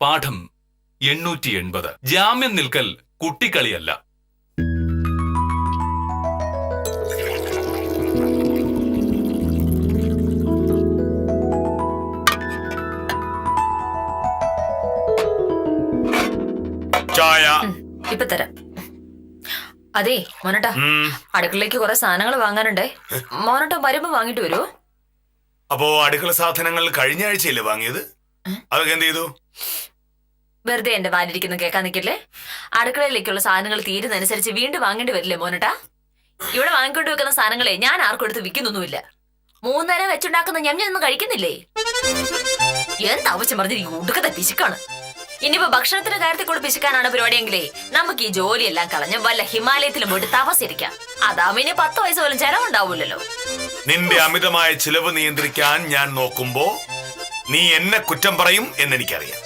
പാഠം 880. ജാമ്യം നിൽക്കൽ കുട്ടിക്കളിയല്ല. ചായ ഇപ്പൊ തരാം. അതെ മോനട്ടാ, അടുക്കളയിലേക്ക് കുറെ സാധനങ്ങൾ വാങ്ങാനുണ്ടേ. മോനട്ടാ വരുമ്പോ വാങ്ങിട്ട് വരുമോ? അപ്പോ അടുക്കള സാധനങ്ങൾ കഴിഞ്ഞ ആഴ്ചയല്ലേ വാങ്ങിയത്? അതൊക്കെ എന്ത് ചെയ്തു? വെറുതെ എന്റെ വാലിരിക്കുന്ന കേൾക്കാൻ നിൽക്കില്ലേ? അടുക്കളയിലേക്കുള്ള സാധനങ്ങൾ തീരുന്നതനുസരിച്ച് വീണ്ടും വാങ്ങേണ്ടി വരില്ലേ മോനട്ടാ? ഇവിടെ വാങ്ങിക്കൊണ്ട് വെക്കുന്ന സാധനങ്ങളെ ഞാൻ ആർക്കും എടുത്ത് വിൽക്കുന്നൊന്നുമില്ല. 3 നേരം വെച്ചുണ്ടാക്കുന്ന ഞമ്മൊന്നും കഴിക്കുന്നില്ലേ? എന്താവശ്യം പറഞ്ഞ് ഈ ഉടുക്കത്തെ പിശുക്കാണ്. ഇനിയിപ്പോ ഭക്ഷണത്തിന്റെ കാര്യത്തിൽ കൂടെ പിശുക്കാനാണ് പരിപാടിയെങ്കിലേ നമുക്ക് ഈ ജോലിയെല്ലാം കളഞ്ഞ് വല്ല ഹിമാലയത്തിലും പോയിട്ട് തപസ്സിരിക്കാം. അതാവുമ്പോ ഇനി 10 വയസ്സ് പോലും ചെലവുണ്ടാവൂലല്ലോ. നിന്റെ അമിതമായ ചിലവ് നിയന്ത്രിക്കാൻ ഞാൻ നോക്കുമ്പോ നീ എന്നെ കുറ്റം പറയും എന്നെനിക്കറിയാം.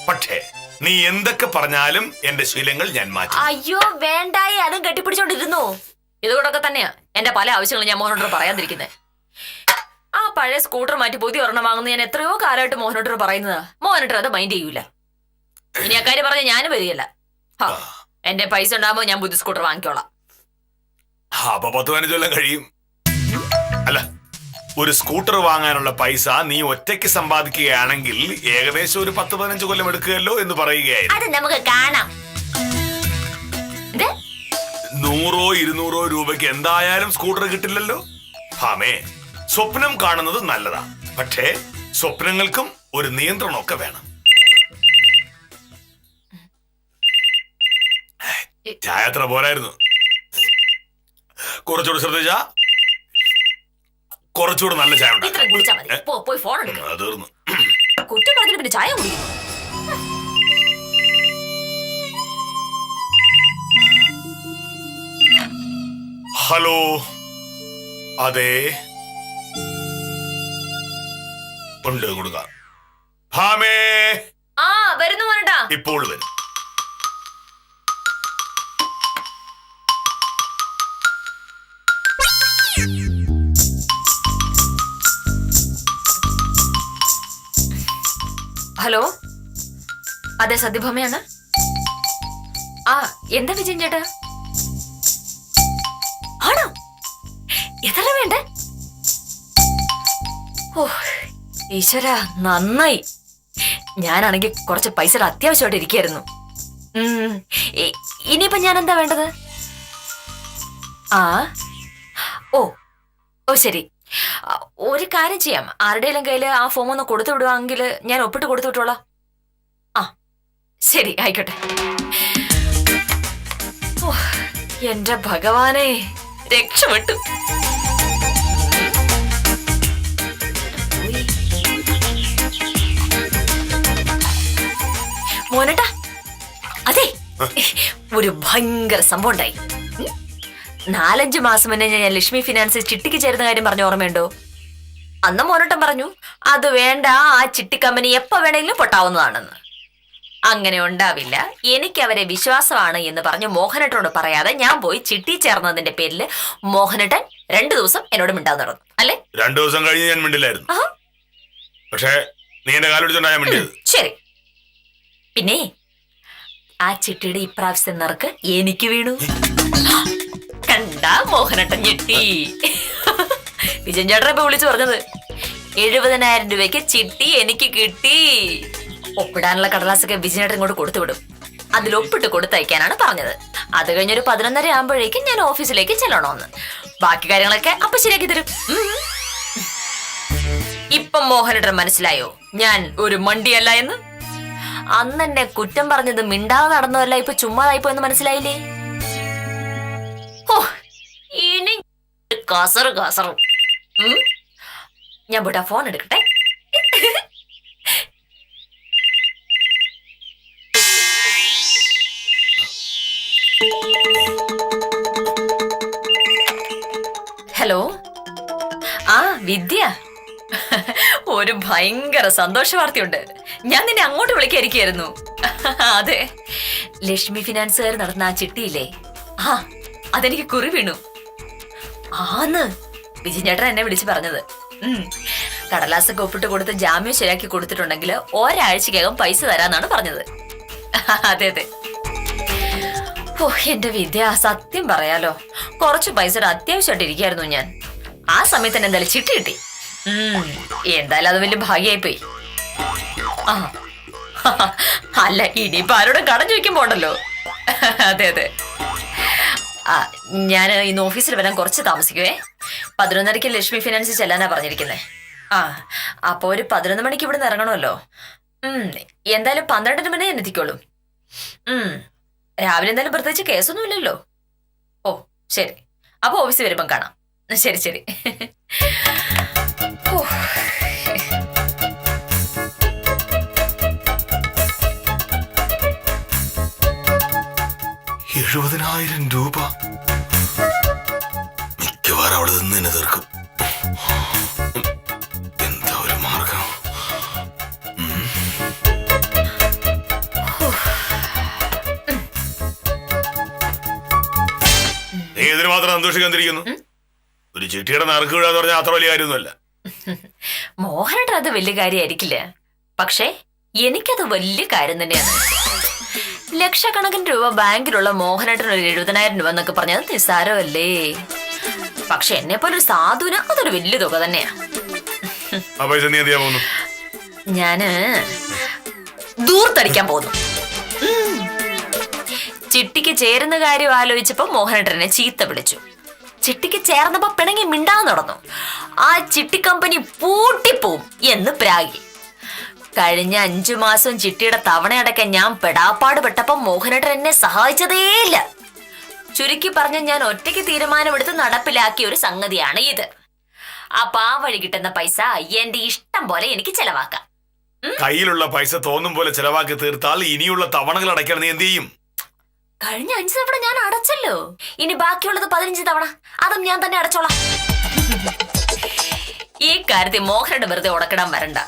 പക്ഷേ നീ എന്തൊക്കെ പറഞ്ഞാലും എന്റെ ശീലങ്ങൾ ഞാൻ മാറ്റി. അയ്യോ വേണ്ടായി, അതും കെട്ടിപ്പിടിച്ചോണ്ടിരുന്നു. ഇതുകൊണ്ടൊക്കെ തന്നെയാ എന്റെ പല ആവശ്യങ്ങളും ഞാൻ മോഹനോട് പറയാതിരിക്കുന്നത്. ആ പഴയ സ്കൂട്ടർ മാറ്റി പുതിയ ഒരെണ്ണം വാങ്ങുന്ന ഞാൻ എത്രയോ കാലമായിട്ട് മോഹനോട് പറയുന്നതാ. മോഹനോട്ട് അത് മൈൻഡ് ചെയ്യൂല. ഇനി അക്കാര്യം പറഞ്ഞ ഞാനും വരികയല്ല. എന്റെ പൈസ ഉണ്ടാകുമ്പോ ഞാൻ പുതിയ സ്കൂട്ടർ വാങ്ങിക്കോളാം. അപ്പൊ 10-15 കൊല്ലം കഴിയും. അല്ല, ഒരു സ്കൂട്ടർ വാങ്ങാനുള്ള പൈസ നീ ഒറ്റയ്ക്ക് സമ്പാദിക്കുകയാണെങ്കിൽ ഏകദേശം ഒരു 10-15 കൊല്ലം എടുക്കുകയല്ലോ എന്ന് പറയുകയായിരുന്നു. അത് നമുക്ക് കാണാം. 100-200 രൂപയ്ക്ക് എന്തായാലും സ്കൂട്ടർ കിട്ടില്ലല്ലോ. ഹാമേ, സ്വപ്നം കാണുന്നത് നല്ലതാ, പക്ഷേ സ്വപ്നങ്ങൾക്കും ഒരു നിയന്ത്രണമൊക്കെ വേണം. ചായ അത്ര പോരായിരുന്നു. കുറച്ചുകൂടെ ശ്രദ്ധിച്ച കുറച്ചുകൂടെ നല്ല ചായ തീർന്നു. കുറ്റം പറഞ്ഞിട്ട് പിന്നെ ചായ കുടിക്കും. ഹലോ, അതെ, ഉണ്ട് കൊടുക്കാം. ഭാമേ, ആ വരുന്നു മോനട്ടാ. ഇപ്പോൾ വരും. ഹലോ, അതെ സത്യഭാമയാണ്. ആ എന്താ വിജയൻ ചേട്ടാ? ആണോ? എത്ര വേണ്ടേ? ഓ ഈശ്വര, നന്നായി. ഞാനാണെങ്കിൽ കുറച്ച് പൈസയുടെ അത്യാവശ്യമായിട്ട് ഇരിക്കായിരുന്നു. ഇനിയിപ്പോ ഞാൻ എന്താ വേണ്ടത്? ആ ഓ ഓ ശരി, ഒരു കാര്യം ചെയ്യാം. ആരുടെയെങ്കിലും കയ്യില് ആ ഫോം ഒന്ന് കൊടുത്തു വിടുവാണെങ്കിൽ ഞാൻ ഒപ്പിട്ട് കൊടുത്തു വിട്ടോളാം. ആ ശരി, ആയിക്കോട്ടെ. ഓ എന്റെ ഭഗവാനെ, രക്ഷപ്പെട്ടു. മോനട്ടാ, അതെ, ഒരു ഭയങ്കര സംഭവം ഉണ്ടായി. 4-5 മാസം മുന്നേ ഞാൻ ലക്ഷ്മി ഫിനാൻസിൽ ചിട്ടിക്ക് ചേരുന്ന കാര്യം പറഞ്ഞ ഓർമ്മയുണ്ടോ? അന്ന് മോനട്ടൻ പറഞ്ഞു അത് വേണ്ട, ആ ചിട്ടി കമ്പനി എപ്പോ വേണമെങ്കിലും പൊട്ടാവുന്നതാണെന്ന്. അങ്ങനെ ഉണ്ടാവില്ല, എനിക്ക് അവരെ വിശ്വാസമാണ് എന്ന് പറഞ്ഞു മോഹനട്ടനോട് പറയാതെ ഞാൻ പോയി ചിട്ടി ചേർന്നതിന്റെ പേരിൽ മോഹനട്ടൻ 2 ദിവസം എന്നോട് മിണ്ടാതെ നടന്നു അല്ലേ? 2 ദിവസം കഴിഞ്ഞ് ഞാൻ മിണ്ടില്ലായിരുന്നു. പക്ഷേ നീ എന്റെ കാലൊടിച്ചോണ്ടാ ഞാൻ മിണ്ടിയത്. ശരി, പിന്നെ ആ ചിട്ടിയുടെ ഇപ്രാവശ്യത്തെ നറുക്ക് എനിക്ക് വീണു. കണ്ടാ മോഹനട്ടൻ ഞെട്ടി. വിജയൻ ചേട്ടനെ ഇപ്പൊ വിളിച്ചു പറഞ്ഞത് 70,000 രൂപയ്ക്ക് ചിട്ടി എനിക്ക് കിട്ടി. ഒപ്പിടാനുള്ള കടലാസൊക്കെ വിജയനേട്ടൻ ഇങ്ങോട്ട് കൊടുത്തു വിടും. അതിൽ ഒപ്പിട്ട് കൊടുത്തയക്കാനാണ് പറഞ്ഞത്. അത് കഴിഞ്ഞൊരു 11:30 ആകുമ്പോഴേക്കും ഞാൻ ഓഫീസിലേക്ക് ചെല്ലണമെന്ന്. ബാക്കി കാര്യങ്ങളൊക്കെ അപ്പൊ ശരിയാക്കി തരും. ഇപ്പം മോഹനേട്ടൻ മനസ്സിലായോ ഞാൻ ഒരു മണ്ടിയല്ല എന്ന്? അന്ന് എന്നെ കുറ്റം പറഞ്ഞത് മിണ്ടാതെ നടന്നതല്ല, ഇപ്പൊ ചുമ്മാതായിപ്പോ എന്ന് മനസ്സിലായില്ലേ? ഓ ഇനി കാസറും. ഞാൻ പോയിട്ട് ആ ഫോൺ എടുക്കട്ടെ. ഹലോ, ആ വിദ്യ, ഒരു ഭയങ്കര സന്തോഷ വാർത്തയുണ്ട്. ഞാൻ നിന്നെ അങ്ങോട്ട് വിളിക്കായിരിക്കായിരുന്നു. അതെ, ലക്ഷ്മി ഫിനാൻസുകാർ നടന്ന ആ ചിട്ടിയില്ലേ, ആ അതെനിക്ക് കുറി വീണു. ആന്ന് വിജയൻ ചേട്ടൻ എന്നെ വിളിച്ച് പറഞ്ഞത്. കടലാസൊക്കെ ഒപ്പിട്ട് കൊടുത്ത് ജാമ്യം ശരിയാക്കി കൊടുത്തിട്ടുണ്ടെങ്കിൽ ഒരാഴ്ചക്കകം പൈസ തരാന്നാണ് പറഞ്ഞത്. അതെ അതെ. ഓ എന്റെ വിദ്യ, സത്യം പറയാലോ കുറച്ച് പൈസയുടെ അത്യാവശ്യമായിട്ട് ഇരിക്കായിരുന്നു ഞാൻ. ആ സമയത്ത് തന്നെ എന്തായാലും ചിട്ടി കിട്ടി. എന്തായാലും അത് വലിയ ഭാഗ്യായി പോയി. ആ അല്ല, ഇനിയിപ്പോ ആരോടും കടം ചോദിക്കാൻ പോണ്ടല്ലോ. അതെ അതെ. ഞാൻ ഇന്ന് ഓഫീസിൽ വരാൻ കുറച്ച് താമസിക്കുവേ. 11:30 ലക്ഷ്മി ഫിനാൻസിൽ ചെല്ലാനാ പറഞ്ഞിരിക്കുന്നേ. അപ്പൊ ഒരു 11 മണിക്ക് ഇവിടെ നിന്ന് ഇറങ്ങണമല്ലോ. എന്തായാലും 12 മണി ഞാൻ എത്തിക്കോളും. രാവിലെ എന്തായാലും പ്രത്യേകിച്ച് കേസൊന്നും ഇല്ലല്ലോ. ഓ ശരി, അപ്പൊ ഓഫീസിൽ വരുമ്പം കാണാം. ശരി ശരി. ഓ 70,000 രൂപ മിക്കവാറും അവിടെ നിന്ന് തന്നെ തീർക്കും. എന്താ ഒരു മാർഗം? നീ ഇതിന് മാത്രം സന്തോഷിക്കാതിരിക്കുന്നു. ഒരു ചിട്ടിയുടെ നറുക്ക് വീഴാന്ന് പറഞ്ഞാൽ അത്ര വലിയ കാര്യമൊന്നുമല്ല. മോഹനേട്ടൻ അത് വലിയ കാര്യമായിരിക്കില്ല, പക്ഷേ എനിക്കത് വലിയ കാര്യം തന്നെയാണ്. ലക്ഷക്കണക്കിന് രൂപ ബാങ്കിലുള്ള മോഹനേട്ടൻ ഒരു 70,000 രൂപ എന്നൊക്കെ പറഞ്ഞത് നിസ്സാരമല്ലേ. പക്ഷെ എന്നെ പോലെ ഒരു സാധുവിന് അതൊരു വലിയ തുക തന്നെയാ. ഞാന് ദൂർത്തടിക്കാൻ പോകുന്നു. ചിട്ടിക്ക് ചേരുന്ന കാര്യം ആലോചിച്ചപ്പോ മോഹനേട്ടനെ ചീത്ത വിളിച്ചു. ചിട്ടിക്ക് ചേർന്നപ്പോ പിണങ്ങി മിണ്ടാന്ന് നടന്നു. ആ ചിട്ടി കമ്പനി പൂട്ടിപ്പോവും എന്ന് പ്രാഗി. കഴിഞ്ഞ 5 മാസം ചിട്ടിയുടെ തവണ അടയ്ക്കാൻ ഞാൻ പെടാപ്പാട് പെട്ടപ്പോ മോഹനേട്ടൻ എന്നെ സഹായിച്ചതേയില്ല. ചുരുക്കി പറഞ്ഞ ഞാൻ ഒറ്റയ്ക്ക് തീരുമാനമെടുത്ത് നടപ്പിലാക്കിയ ഒരു സംഗതിയാണ് ഇത്. അപ്പൊ ആ വഴി കിട്ടുന്ന പൈസ എന്റെ ഇഷ്ടം പോലെ എനിക്ക് ചെലവാക്കാം. കയ്യിലുള്ള പൈസ തോന്നും പോലെ ചെലവാക്കി തീർത്താൽ ഇനിയുള്ള തവണകൾ അടയ്ക്കാൻ നീ എന്ത് ചെയ്യും? കഴിഞ്ഞ 5 തവണ ഞാൻ അടച്ചല്ലോ. ഇനി ബാക്കിയുള്ളത് 15 തവണ, അതും ഞാൻ തന്നെ അടച്ചോളാം. ഈ കാര്യത്തിൽ മോഹനയുടെ വെറുതെ ഉടക്കിടാൻ വരണ്ട.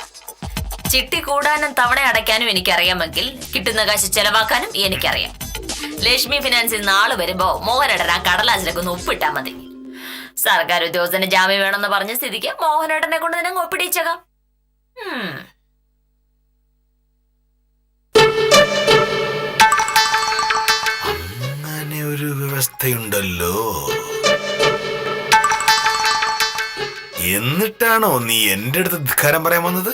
ചിട്ടി കൂടാനും തവണ അടയ്ക്കാനും എനിക്കറിയാമെങ്കിൽ കിട്ടുന്ന കാശ് ചെലവാക്കാനും എനിക്കറിയാം. ലക്ഷ്മി ഫിനാൻസിൽ നാളെ വരുമ്പോ മോഹനേട്ടൻ ആ കടലാസിലൊക്കെ ഒന്ന് ഒപ്പിട്ടാ മതി. സർക്കാർ ഉദ്യോഗസ്ഥന് ജാമ്യം വേണമെന്ന് പറഞ്ഞ സ്ഥിതിക്ക് മോഹനേട്ടനെ കൊണ്ട് തന്നെ ഒപ്പിടിച്ചേക്കാം. അങ്ങനെ ഒരു വ്യവസ്ഥയുണ്ടല്ലോ. എന്നിട്ടാണോ നീ എന്റെ അടുത്ത് ധിക്കാരം പറയാൻ വന്നത്?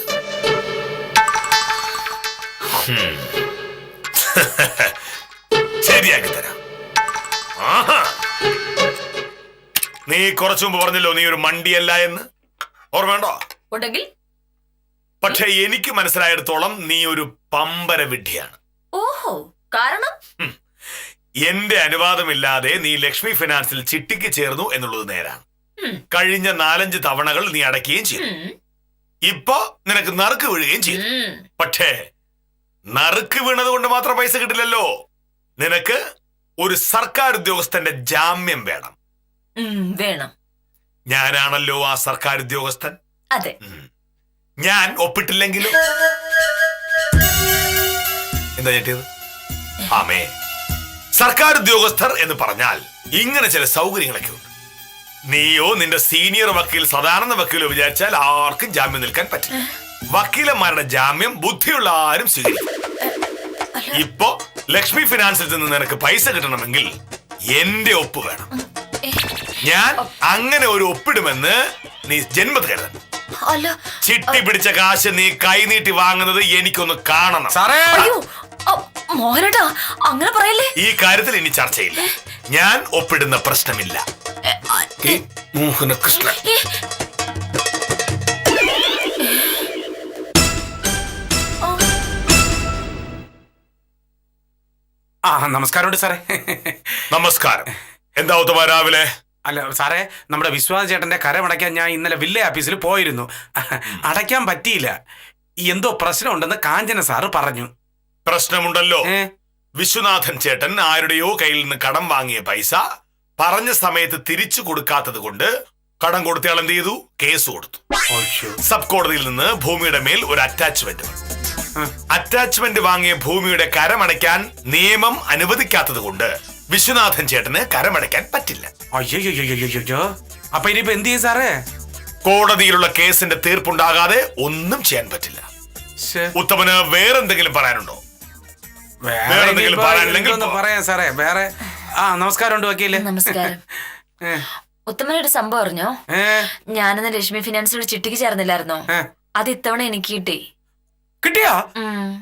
ശരിയാക്കി തരാം. നീ കുറച്ചു മുമ്പ് പറഞ്ഞല്ലോ നീ ഒരു മണ്ടിയല്ല എന്ന്. ഓർമ്മയുണ്ടോ? ഉണ്ടെങ്കിൽ. പക്ഷെ എനിക്ക് മനസ്സിലായിടത്തോളം നീ ഒരു പമ്പര വിഡ്ഢിയാണ്. ഓഹോ, കാരണം? എന്റെ അനുവാദമില്ലാതെ നീ ലക്ഷ്മി ഫിനാൻസിൽ ചിട്ടിക്ക് ചേർന്നു എന്നുള്ളത് നേരാണ്. കഴിഞ്ഞ 4-5 തവണകൾ നീ അടയ്ക്കുകയും ചെയ്തു. ഇപ്പൊ നിനക്ക് നറുക്ക് വീഴുകയും ചെയ്തു. പക്ഷേ നറുക്ക് വീണത് കൊണ്ട് മാത്രം പൈസ കിട്ടില്ലല്ലോ. നിനക്ക് ഒരു സർക്കാർ ഉദ്യോഗസ്ഥന്റെ ജാമ്യം വേണം. വേണം. ഞാനാണല്ലോ ആ സർക്കാർ ഉദ്യോഗസ്ഥൻ. അതെ. ഞാൻ ഒപ്പിട്ടില്ലെങ്കിലും എന്താ ചേട്ടിയത്? ആമേ, സർക്കാർ ഉദ്യോഗസ്ഥർ എന്ന് പറഞ്ഞാൽ ഇങ്ങനെ ചില സൗകര്യങ്ങളൊക്കെ ഉണ്ട്. നീയോ നിന്റെ സീനിയർ വക്കീൽ സദാനന്ദ വക്കീലോ വിചാരിച്ചാൽ ആർക്കും ജാമ്യം നിൽക്കാൻ പറ്റില്ല. വക്കീലന്മാരുടെ ജാമ്യം ബുദ്ധിയുള്ള ആരും സ്വീകരിക്കും. ഇപ്പോ ലക്ഷ്മി ഫിനാൻസിൽ നിന്ന് നിനക്ക് പൈസ കിട്ടണമെങ്കിൽ എന്റെ ഒപ്പ് വേണം. ഞാൻ അങ്ങനെ ഒരു ഒപ്പിടുമെന്ന് നീ ജന്മത്ത് കരുതണം. ചിട്ടി പിടിച്ച കാശ് നീ കൈനീട്ടി വാങ്ങുന്നത് എനിക്കൊന്ന് കാണണം. മോഹനേട്ടാ, അങ്ങനെ പറയല്ലേ. ഈ കാര്യത്തിൽ ഇനി ചർച്ചയില്ല. ഞാൻ ഒപ്പിടുന്ന പ്രശ്നമില്ല. മോഹനകൃഷ്ണൻ, നമസ്കാരമുണ്ട് സാറേ. നമസ്കാരം. എന്താ ഉത്തമ രാവിലെ? അല്ല സാറേ, നമ്മുടെ വിശ്വാസ് ചേട്ടന്റെ കരമടയ്ക്കാൻ ഞാൻ ഇന്നലെ വില്ലേജ് ഓഫീസിൽ പോയിരുന്നു. അടയ്ക്കാൻ പറ്റിയില്ല. എന്തോ പ്രശ്നമുണ്ടെന്ന് കാഞ്ചന സാറ് പറഞ്ഞു. പ്രശ്നമുണ്ടല്ലോ. വിശ്വനാഥൻ ചേട്ടൻ ആരുടെയോ കയ്യിൽ നിന്ന് കടം വാങ്ങിയ പൈസ പറഞ്ഞ സമയത്ത് തിരിച്ചു കൊടുക്കാത്തത് കൊണ്ട് കടം കൊടുത്തയാൾ എന്ത് ചെയ്തു? കേസ് കൊടുത്തു. സബ് കോടതിയിൽ നിന്ന് ഭൂമിയുടെ മേൽ ഒരു അറ്റാച്ച്മെന്റ്. അറ്റാച്ച്മെന്റ് വാങ്ങിയ ഭൂമിയുടെ കരമടയ്ക്കാൻ നിയമം അനുവദിക്കാത്തത് കൊണ്ട് വിശ്വനാഥൻ ചേട്ടന് കരമടയ്ക്കാൻ പറ്റില്ല. അയ്യോ, അപ്പൊ ഇനിയിപ്പോ എന്ത് ചെയ്യും സാറേ? കോടതിയിലുള്ള കേസിന്റെ തീർപ്പുണ്ടാകാതെ ഒന്നും ചെയ്യാൻ പറ്റില്ല. ശ്ശേ. ഉത്തമന് വേറെന്തെങ്കിലും പറയാനുണ്ടോ? വേറെ എന്തെങ്കിലും ഇനിയിപ്പോ പറയാനില്ലെങ്കിൽ എനിക്കൊന്ന് പറയാം സാറേ. വേറെ നമസ്കാരമുണ്ട് വക്കീല്. നമസ്കാരം. ഏ, ഉത്തമനൊരു സംഭവം അറിഞ്ഞോ? ഏ, ഞാനെന്ന് ലക്ഷ്മി ഫിനാൻസിലൊരു ചിട്ടിക്ക് ചേർന്നില്ലായിരുന്നോ? ഏ. അത് ഇത്തവണ എനിക്ക് കിട്ടി. കിട്ടിയാ? ഉം.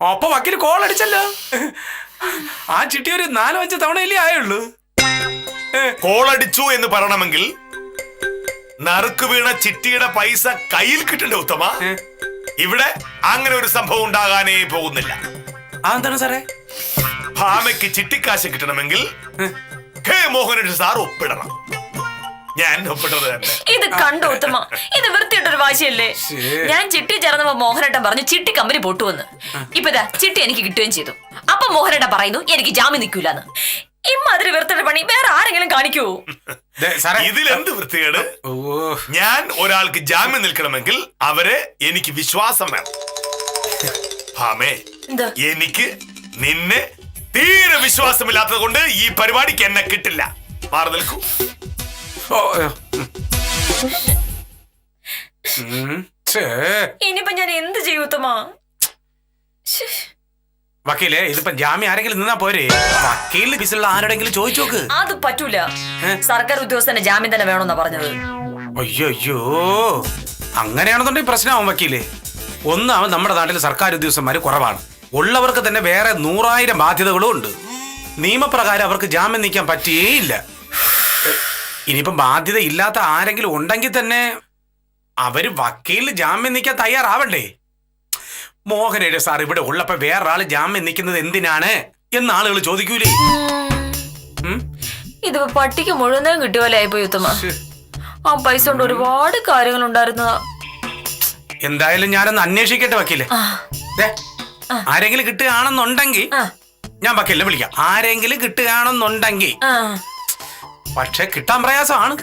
അപ്പൊ വക്കീല് കോൾ അടിച്ചല്ലോ. ആ ചിട്ടി ഒരു 4-5 തവണയല്ലേ ആയുള്ളൂ. കോളടിച്ചു എന്ന് പറയണമെങ്കിൽ നറുക്ക് വീണ ചിട്ടിയുടെ പൈസ കയ്യിൽ കിട്ടണ്ടേ ഉത്തമ? ഇവിടെ അങ്ങനെ ഒരു സംഭവം ഉണ്ടാകാനേ പോകുന്നില്ല. അതെന്താണ് സാറേ? ഭാമയ്ക്ക് ചിട്ടിക്കാശ് കിട്ടണമെങ്കിൽ കെ മോഹനൻ സാർ ഒപ്പിടണം. ഞാൻ ഒപ്പിട്ടത് തന്നെ. ഇത് കണ്ടു ഉത്തമ, ഇത് വൃത്തിയിട്ടൊരു വാശിയല്ലേ? ശ്ശേ. ഞാൻ ചിട്ടി ചേർന്നപ്പോ മോഹനേട്ടൻ പറഞ്ഞു ചിട്ടി കമ്പനി പൊട്ടുവെന്ന്. ഇപ്പൊ ഇതാ ചിട്ടി എനിക്ക് കിട്ടുകയും ചെയ്തു. അപ്പൊ മോഹനേട്ടൻ പറയുന്നു എനിക്ക് ജാമ്യം നിൽക്കൂലെന്ന്. ഇമ്മാതിരി വൃത്തിയുടെ പണി വേറെ ആരെങ്കിലും കാണിക്കൂ? ദേ, സാറേ. ഇതിലെന്ത് വൃത്തികേട്? ഓ, ഞാൻ ഒരാൾക്ക് ജാമ്യം നിൽക്കണമെങ്കിൽ അവരെ എനിക്ക് വിശ്വാസം വേണം. ഭാമേ, എന്താ? എനിക്ക് നിന്നെ തീരെ വിശ്വാസമില്ലാത്തത് കൊണ്ട് ഈ പരിപാടിക്ക് എന്നെ കിട്ടില്ല. മാറി നിൽക്കൂ. ഓ, ഛേ. ഇനിയിപ്പോ ഞാൻ എന്ത് ചെയ്യൂ ഉത്തമ? ശ്ശേ. വക്കീലെ, ഇതിപ്പോ ജാമ്യം ആരെങ്കിലും നിന്നാ പോരെ? വക്കീലിന് ബിസിലുള്ള ആരോടെങ്കിലും ചോദിച്ചു നോക്ക്. അത് പറ്റൂല. സർക്കാർ ഉദ്യോഗസ്ഥന്റെ ജാമ്യം തന്നെ വേണമെന്നാ പറഞ്ഞത്. അയ്യോ, അങ്ങനെയാണെന്നുണ്ടെങ്കിൽ പ്രശ്നമാവും വക്കീലെ. ഒന്നാമത് നമ്മുടെ നാട്ടിൽ സർക്കാർ ഉദ്യോഗസ്ഥന്മാര് കുറവാണ്. ഉള്ളവർക്ക് തന്നെ വേറെ 100,000 ബാധ്യതകളും ഉണ്ട്. നിയമപ്രകാരം അവർക്ക് ജാമ്യം നിൽക്കാൻ പറ്റുകയില്ല. ഇനിയിപ്പം ബാധ്യത ഇല്ലാത്ത ആരെങ്കിലും ഉണ്ടെങ്കിൽ തന്നെ അവര് വക്കീലിന് ജാമ്യം നിൽക്കാൻ തയ്യാറാവണ്ടേ? മോഹനേടെ സാർ ഇവിടെ ഉള്ളപ്പോ വേറൊരാള് ജാമ്യം നിൽക്കുന്നത് എന്തിനാണ് എന്ന് ആളുകൾ ചോദിക്കൂലേ? ഇതിപ്പോ പട്ടിക്ക് മുഴുവനും കിട്ടിയ പോലെ ആയിപ്പോയി ഉത്തമ. ആ പൈസ കൊണ്ട് ഒരുപാട് കാര്യങ്ങൾ ഉണ്ടായിരുന്നതാ. എന്തായാലും ഞാനൊന്ന് അന്വേഷിക്കട്ടെ വക്കീലെ. ദേ, ആരെങ്കിലും കിട്ടുകയാണെന്നുണ്ടെങ്കിൽ ഞാൻ വക്കീലിനെ വിളിക്കാം. ആരെങ്കിലും കിട്ടുകയാണെന്നുണ്ടെങ്കിൽ. പക്ഷെ കിട്ടാൻ പ്രയാസമാണ്.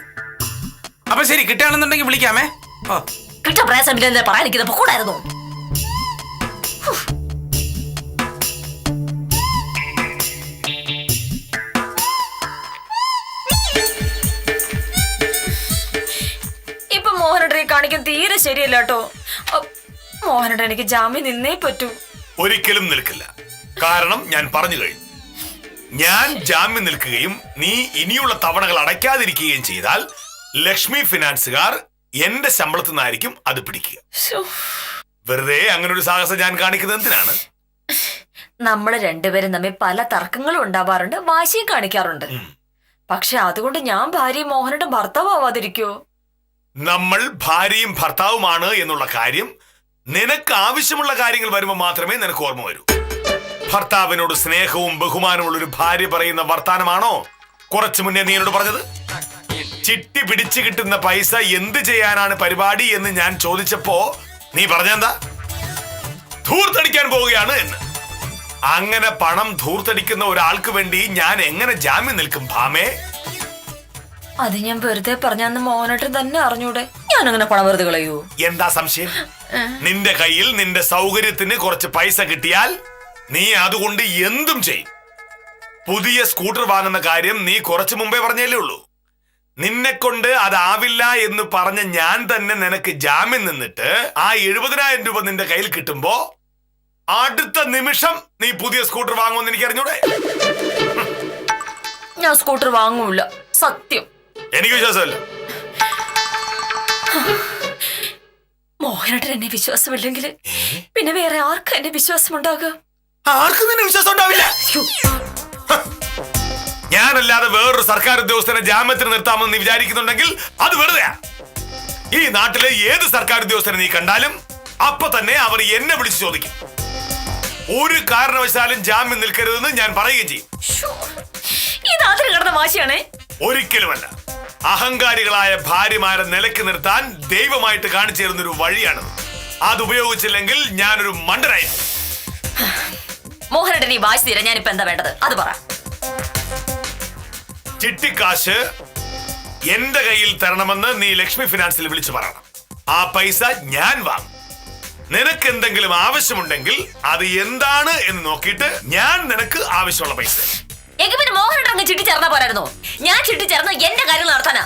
അപ്പൊ ശരി, കിട്ടുകയാണെന്നുണ്ടെങ്കിൽ വിളിക്കാമേ. ഓ, കിട്ടാൻ പ്രയാസം ഇല്ലെന്ന് പറയാൻ നിൽക്കുന്നപ്പോ കൂടായിരുന്നു. ഇപ്പൊ മോഹനേട്ടനെ കാണിക്കാൻ തീരെ ശരിയല്ല കേട്ടോ. മോഹനേട്ടൻ എനിക്ക് ജാമ്യം നിന്നേ പറ്റൂ. ഒരിക്കലും നിൽക്കില്ല. കാരണം ഞാൻ പറഞ്ഞു കഴിഞ്ഞു. ഞാൻ ജാമ്യം നിൽക്കുകയും നീ ഇനിയുള്ള തവണകൾ അടയ്ക്കാതിരിക്കുകയും ചെയ്താൽ ലക്ഷ്മി ഫിനാൻസുകാർ എന്റെ ശമ്പളത്തിൽ നിന്നായിരിക്കും അത് പിടിക്കുക. വെറുതെ അങ്ങനെ ഒരു സാഹസം ഞാൻ കാണിക്കുന്നത് എന്തിനാണ്? നമ്മള് രണ്ടുപേരും തമ്മിൽ പല തർക്കങ്ങളും ഉണ്ടാവാറുണ്ട്, വാശിയും കാണിക്കാറുണ്ട്. പക്ഷെ അതുകൊണ്ട് ഞാൻ ഭാര്യയും മോഹനേട്ടൻ ഭർത്താവാതിരിക്കോ? നമ്മൾ ഭാര്യയും ഭർത്താവുമാണ് എന്നുള്ള കാര്യം നിനക്ക് ആവശ്യമുള്ള കാര്യങ്ങൾ വരുമ്പോൾ മാത്രമേ നിനക്ക് ഓർമ്മ വരൂ. ഭർത്താവിനോട് സ്നേഹവും ബഹുമാനമുള്ള ഒരു ഭാര്യ പറയുന്ന വർത്താനമാണോ കുറച്ചു മുന്നേ നീ എന്നോട് പറഞ്ഞത്? ചിട്ടി പിടിച്ചു കിട്ടുന്ന പൈസ എന്ത് ചെയ്യാനാണ് പരിപാടി എന്ന് ഞാൻ ചോദിച്ചപ്പോ നീ പറഞ്ഞെന്താ? ധൂർത്തടിക്കാൻ പോവുകയാണ് എന്ന്. അങ്ങനെ പണം ധൂർത്തടിക്കുന്ന ഒരാൾക്ക് വേണ്ടി ഞാൻ എങ്ങനെ ജാമ്യം നിൽക്കും ഭാമേ? അത് ഞാൻ വെറുതെ പറഞ്ഞാന്ന് മോഹനേട്ടൻ തന്നെ അറിഞ്ഞൂടെ? ഞാൻ അങ്ങനെ പണം വെറുതെ കളയൂ? എന്താ സംശയം? നിന്റെ കയ്യിൽ നിന്റെ സൗകര്യത്തിന് കുറച്ച് പൈസ കിട്ടിയാൽ നീ അതുകൊണ്ട് എന്തും ചെയ്യും. പുതിയ സ്കൂട്ടർ വാങ്ങുന്ന കാര്യം നീ കുറച്ചു മുമ്പേ പറഞ്ഞല്ലേ ഉള്ളൂ. നിന്നെ കൊണ്ട് അതാവില്ല എന്ന് പറഞ്ഞ ഞാൻ തന്നെ നിനക്ക് ജാമ്യം നിന്നിട്ട് ആ 70,000 രൂപ നിന്റെ കയ്യിൽ കിട്ടുമ്പോ അടുത്ത നിമിഷം നീ പുതിയ സ്കൂട്ടർ വാങ്ങുമെന്ന് എനിക്ക് അറിഞ്ഞൂടെ? ഞാൻ സ്കൂട്ടർ വാങ്ങൂല, സത്യം. എനിക്ക് വിശ്വാസമല്ല. മോഹനേട്ടൻ എന്നെ വിശ്വാസമില്ലെങ്കിൽ പിന്നെ വേറെ ആർക്കും എന്നെ വിശ്വാസം ഉണ്ടാകുക? ആർക്കും നിന്നെ വിശ്വാസം ഉണ്ടാവില്ല. ഞാനല്ലാതെ വേറൊരു സർക്കാർ ഉദ്യോഗസ്ഥനെ ജാമ്യത്തിന് നിർത്താമെന്ന് നീ വിചാരിക്കുന്നുണ്ടെങ്കിൽ അത് വെറുതെയാ. ഈ നാട്ടിലെ ഏത് സർക്കാർ ഉദ്യോഗസ്ഥനെ നീ കണ്ടാലും അപ്പൊ തന്നെ അവർ എന്നെ വിളിച്ചു ചോദിക്കും. ഒരു കാരണവശാലും ജാമ്യം നിൽക്കരുതെന്ന് ഞാൻ പറയുകയും ചെയ്യും. ഇത് അതിൽ കിടന്ന വാശിയാണേ? ഒരിക്കലുമല്ല. അഹങ്കാരികളായ ഭാര്യമാരെ നിലക്ക് നിർത്താൻ ദൈവമായിട്ട് കാണിച്ചു തരുന്നൊരു വഴിയാണത്. അത് ഉപയോഗിച്ചില്ലെങ്കിൽ ഞാനൊരു മണ്ടനായി. മോഹനേട്ടൻ ഈ വാശി തീരാൻ ഞാനിപ്പോ എന്താ വേണ്ടത് അത് പറ. ചിട്ടിക്കാശ് എന്റെ കയ്യിൽ തരണമെന്ന് നീ ലക്ഷ്മി ഫിനാൻസിൽ വിളിച്ചു പറയണം. ആ പൈസ ഞാൻ വാങ്ങും. നിനക്ക് എന്തെങ്കിലും ആവശ്യമുണ്ടെങ്കിൽ അത് എന്താണ് എന്ന് നോക്കിയിട്ട് ഞാൻ നിനക്ക് ആവശ്യമുള്ള പൈസ. എങ്കിൽ പിന്നെ മോഹനേട്ടൻ അങ്ങ് ചിട്ടി ചേർന്നാ പോരായിരുന്നോ? ഞാൻ ചിട്ടി ചേർന്ന് എന്റെ കാര്യങ്ങൾ നടത്താനാ.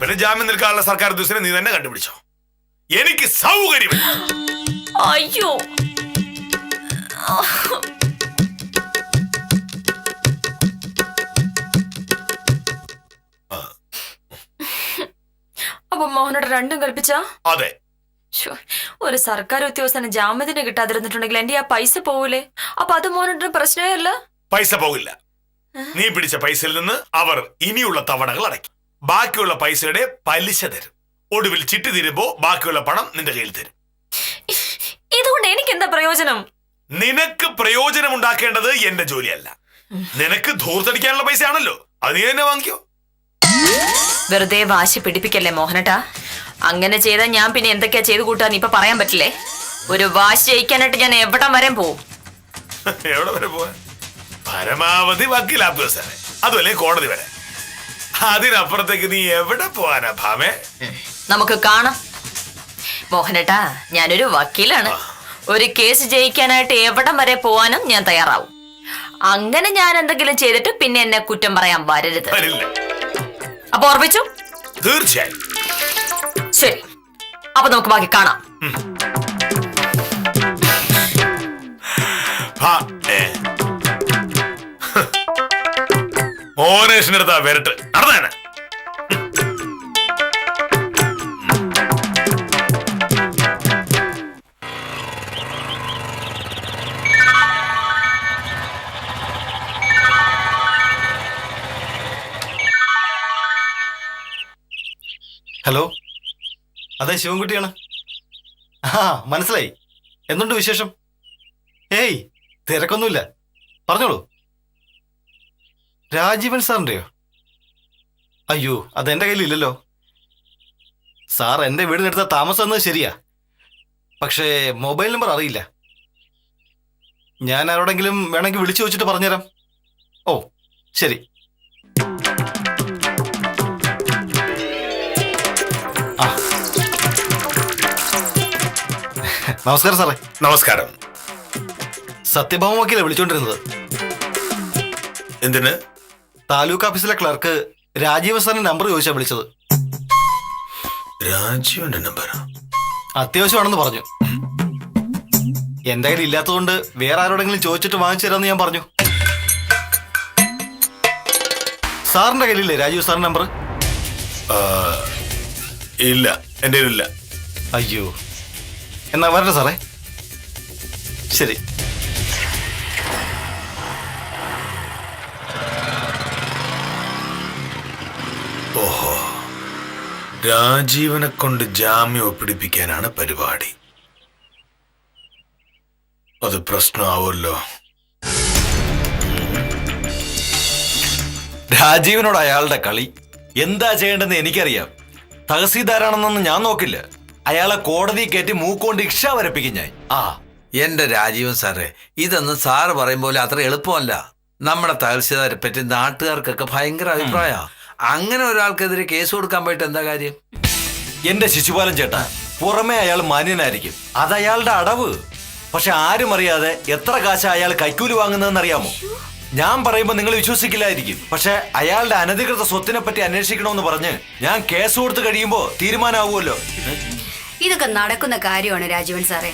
പിന്നെ ജാമ്യം നിൽക്കാനുള്ള സർക്കാർ ഉദ്യോഗസ്ഥനെ നീ തന്നെ കണ്ടുപിടിച്ചോ. എനിക്ക് സൗകര്യം. അയ്യോ അപ്പൊ മോഹനോട് രണ്ടും കൽപ്പിച്ചാ? അതെ. ശ്ശോ, ഒരു സർക്കാർ ഉദ്യോഗസ്ഥന് ജാമ്യത്തിന് കിട്ടാതിരുന്നിട്ടുണ്ടെങ്കിൽ എന്റെ ആ പൈസ പോവൂലേ? അപ്പൊ അത് മോഹനോട് പ്രശ്നമേ അല്ല. പൈസ പോകില്ല. നീ പിടിച്ച പൈസയിൽ നിന്ന് അവർ ഇനിയുള്ള തവണകൾ അടയ്ക്കും. ബാക്കിയുള്ള പൈസയുടെ പലിശ തരും. ഒടുവിൽ ചിട്ടി തീരുമ്പോ ബാക്കിയുള്ള പണം നിന്റെ കയ്യിൽ തരും. ഇതുകൊണ്ട് എനിക്ക് എന്താ പ്രയോജനം? നിനക്ക് പ്രയോജനം ഉണ്ടാക്കേണ്ടത് എന്റെ ജോലിയല്ല. നിനക്ക് ധൂർത്തടിക്കാനുള്ള പൈസ ആണല്ലോ, അത് നീ തന്നെ വാങ്ങിക്കോ. വെറുതെ വാശി പിടിപ്പിക്കല്ലേ മോഹനട്ടാ. അങ്ങനെ ചെയ്താൽ ഞാൻ പിന്നെ എന്തൊക്കെയാ ചെയ്തു കൂട്ടാന്ന് ഇപ്പൊ പറയാൻ പറ്റില്ലേ. ഒരു വാശി ജയിക്കാനായിട്ട് ഞാൻ എവിടം വരെ പോവും. എവിടെ വരെ പോവാൻ? പരമാവധി വക്കീലാപ്പ് സാറേ, അതുമല്ലേ കോടതി വരെ. അതിനപ്പുറത്തേക്ക് നീ എവിടെ പോവാനാ ഭാമേ? നമുക്ക് കാണാം മോഹനട്ടാ. ഞാനൊരു വക്കീലാണ്. ഒരു കേസ് ജയിക്കാനായിട്ട് എവിടം വരെ പോവാനും ഞാൻ തയ്യാറാവും. അങ്ങനെ ഞാൻ എന്തെങ്കിലും ചെയ്തിട്ട് പിന്നെ എന്നെ കുറ്റം പറയാൻ വരരുത്. അപ്പൊ ഓർമ്മിച്ചു? തീർച്ചയായും. ശരി, അപ്പൊ നമുക്ക് ബാക്കി കാണാം. മോനേഷിനടുത്താ വരട്ട് നടന്നേനെ. ഹലോ, അതെ ശിവൻകുട്ടിയാണ്. ആ മനസ്സിലായി. എന്തുണ്ട് വിശേഷം? ഏയ് തിരക്കൊന്നുമില്ല, പറഞ്ഞോളൂ. രാജീവൻ സാറിൻ്റെയോ? അയ്യോ, അതെൻ്റെ കയ്യിലില്ലല്ലോ. സാർ എൻ്റെ വീടിനടുത്ത താമസം എന്നത് ശരിയാ, പക്ഷേ മൊബൈൽ നമ്പർ അറിയില്ല. ഞാൻ ആരോടെങ്കിലും വേണമെങ്കിൽ വിളിച്ചു ചോദിച്ചിട്ട് പറഞ്ഞുതരാം. ഓ ശരി. ആ നമസ്കാരം സാറേ. നമസ്കാരം. സത്യഭാമ വക്കീലെ വിളിച്ചോണ്ടിരുന്നത്. എന്തിന്? താലൂക്ക് ഓഫീസിലെ ക്ലർക്ക് രാജീവൻ സാറിന്റെ നമ്പർ ചോദിച്ചാ വിളിച്ചത്. രാജീവന്റെ നമ്പർ അത്യാവശ്യമാണെന്ന് പറഞ്ഞു. എന്റെ കയ്യിൽ ഇല്ലാത്തതുകൊണ്ട് വേറെ ആരോടെങ്കിലും ചോദിച്ചിട്ട് വാങ്ങിച്ചു തരാമെന്ന് ഞാൻ പറഞ്ഞു. സാറിന്റെ കയ്യിലില്ലേ രാജീവ് സാറിന്റെ നമ്പർ? ഇല്ല, എന്റെ ഇല്ല. അയ്യോ, എന്നാ വരട്ടെ സാറേ. ശരി. ഓഹോ, രാജീവനെ കൊണ്ട് ജാമ്യം ഒപ്പിടിപ്പിക്കാനാണ് പരിപാടി. അത് പ്രശ്നമാവുമല്ലോ. രാജീവനോട് അയാളുടെ കളി. എന്താ ചെയ്യേണ്ടതെന്ന് എനിക്കറിയാം. തഹസീൽദാരാണെന്നൊന്നും ഞാൻ നോക്കില്ല. അയാളെ കോടതി കയറ്റി മൂക്കൊണ്ട് ഇക്ഷ വരപ്പിക്കും ഞാൻ. ആ എന്റെ രാജീവൻ സാറേ, ഇതൊന്നും സാറ് പറയും പോലെ അത്ര എളുപ്പമല്ല. നമ്മുടെ തഹസീൽദാരെ പറ്റി നാട്ടുകാർക്കൊക്കെ ഭയങ്കര അഭിപ്രായമാണ്. അങ്ങനെ ഒരാൾക്കെതിരെ കേസ് കൊടുക്കാൻ പോയിട്ട് എന്താ കാര്യം? എന്റെ ശിശുപാലൻ ചേട്ടാ, പുറമെ അയാൾ മാന്യനായിരിക്കും, അത് അയാളുടെ അടവ്. പക്ഷെ ആരും അറിയാതെ എത്ര കാശ അയാൾ കൈക്കൂലി വാങ്ങുന്നതെന്ന് അറിയാമോ? ഞാൻ പറയുമ്പോൾ നിങ്ങൾ വിശ്വസിക്കില്ലായിരിക്കും. പക്ഷെ അയാളുടെ അനധികൃത സ്വത്തിനെ പറ്റി അന്വേഷിക്കണമെന്ന് പറഞ്ഞ് ഞാൻ കേസ് കൊടുത്ത് കഴിയുമ്പോൾ തീരുമാനമാവുമല്ലോ. ഇതൊക്കെ നടക്കുന്ന കാര്യമാണ് രാജീവൻ സാറേ.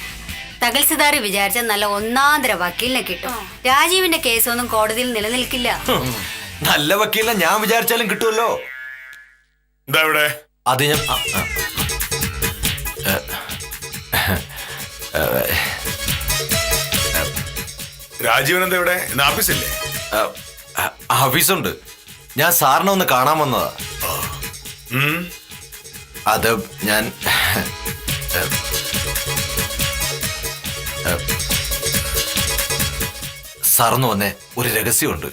തഹസിൽദാർ വിചാരിച്ച നല്ല ഒന്നാന്തര വക്കീലിനെ കിട്ടും. രാജീവിന്റെ കേസൊന്നും കോടതിയിൽ നിലനിൽക്കില്ല. നല്ല വക്കീലിനെ ഞാൻ വിചാരിച്ചാലും കിട്ടുമല്ലോ. എന്താ ഇവിടെ? അത് ഞാൻ രാജീവൻ എന്താ ഇവിടെ? ഇന്ന് ഓഫീസില്ലേ? ഓഫീസുണ്ട്. ഞാൻ സാറിനെ ഒന്ന് കാണാൻ വന്നതാ. അത് ഞാൻ സാറൊന്ന് വന്നേ, ഒരു രഹസ്യമുണ്ട്.